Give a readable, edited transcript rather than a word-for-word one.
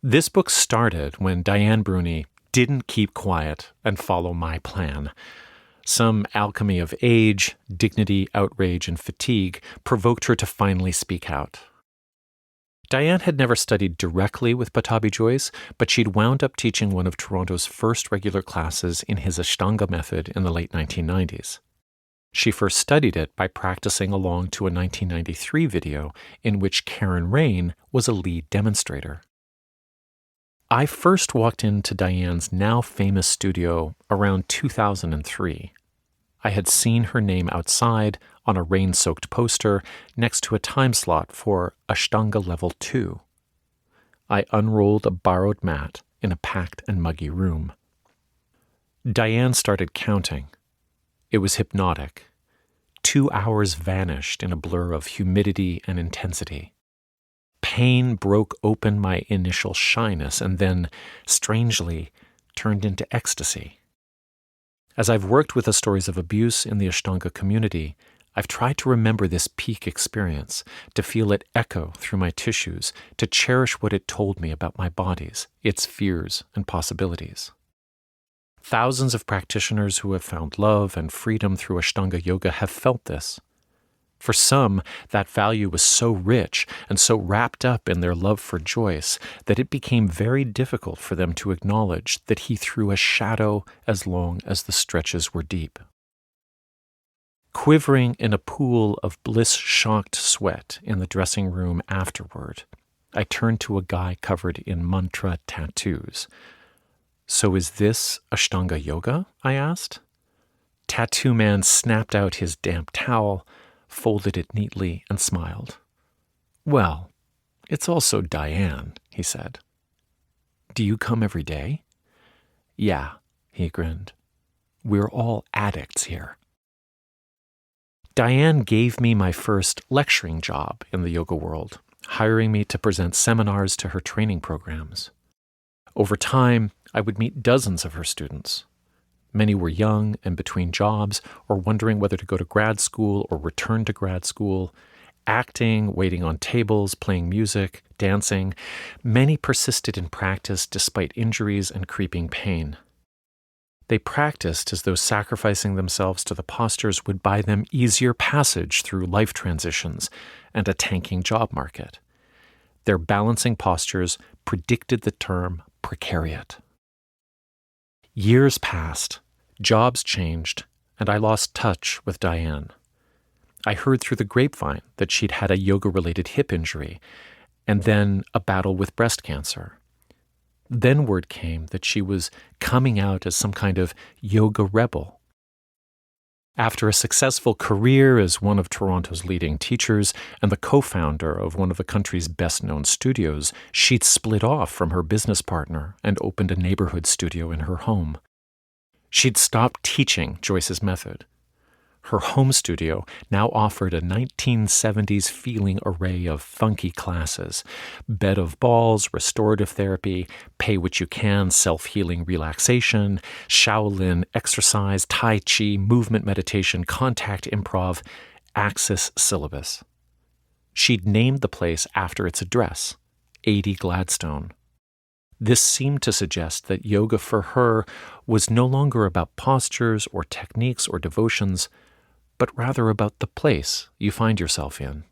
This book started when Diane Bruni didn't keep quiet and follow my plan. Some alchemy of age, dignity, outrage, and fatigue provoked her to finally speak out. Diane had never studied directly with Pattabhi Jois, but she'd wound up teaching one of Toronto's first regular classes in his Ashtanga method in the late 1990s. She first studied it by practicing along to a 1993 video in which Karen Rain was a lead demonstrator. I first walked into Diane's now famous studio around 2003. I had seen her name outside on a rain-soaked poster next to a time slot for Ashtanga Level 2. I unrolled a borrowed mat in a packed and muggy room. Diane started counting. It was hypnotic. 2 hours vanished in a blur of humidity and intensity. Pain broke open my initial shyness and then, strangely, turned into ecstasy. As I've worked with the stories of abuse in the Ashtanga community, I've tried to remember this peak experience, to feel it echo through my tissues, to cherish what it told me about my bodies, its fears and possibilities. Thousands of practitioners who have found love and freedom through Ashtanga yoga have felt this. For some, that value was so rich and so wrapped up in their love for Jois that it became very difficult for them to acknowledge that he threw a shadow as long as the stretches were deep. Quivering in a pool of bliss-shocked sweat in the dressing room afterward, I turned to a guy covered in mantra tattoos. "So is this Ashtanga yoga?" I asked. Tattoo Man snapped out his damp towel, folded it neatly, and smiled. "Well, it's also Diane," he said. "Do you come every day?" "Yeah," he grinned. "We're all addicts here." Diane gave me my first lecturing job in the yoga world, hiring me to present seminars to her training programs. Over time, I would meet dozens of her students. Many were young and between jobs or wondering whether to go to grad school or return to grad school, acting, waiting on tables, playing music, dancing. Many persisted in practice despite injuries and creeping pain. They practiced as though sacrificing themselves to the postures would buy them easier passage through life transitions and a tanking job market. Their balancing postures predicted the term precariat. Years passed. Jobs changed, and I lost touch with Diane. I heard through the grapevine that she'd had a yoga-related hip injury, and then a battle with breast cancer. Then word came that she was coming out as some kind of yoga rebel. After a successful career as one of Toronto's leading teachers and the co-founder of one of the country's best-known studios, she'd split off from her business partner and opened a neighborhood studio in her home. She'd stopped teaching Jois's method. Her home studio now offered a 1970s feeling array of funky classes: bed of balls, restorative therapy, pay what you can, self-healing relaxation, Shaolin exercise, Tai Chi, movement meditation, contact improv, Axis syllabus. She'd named the place after its address, 80 Gladstone. This seemed to suggest that yoga for her was no longer about postures or techniques or devotions, but rather about the place you find yourself in.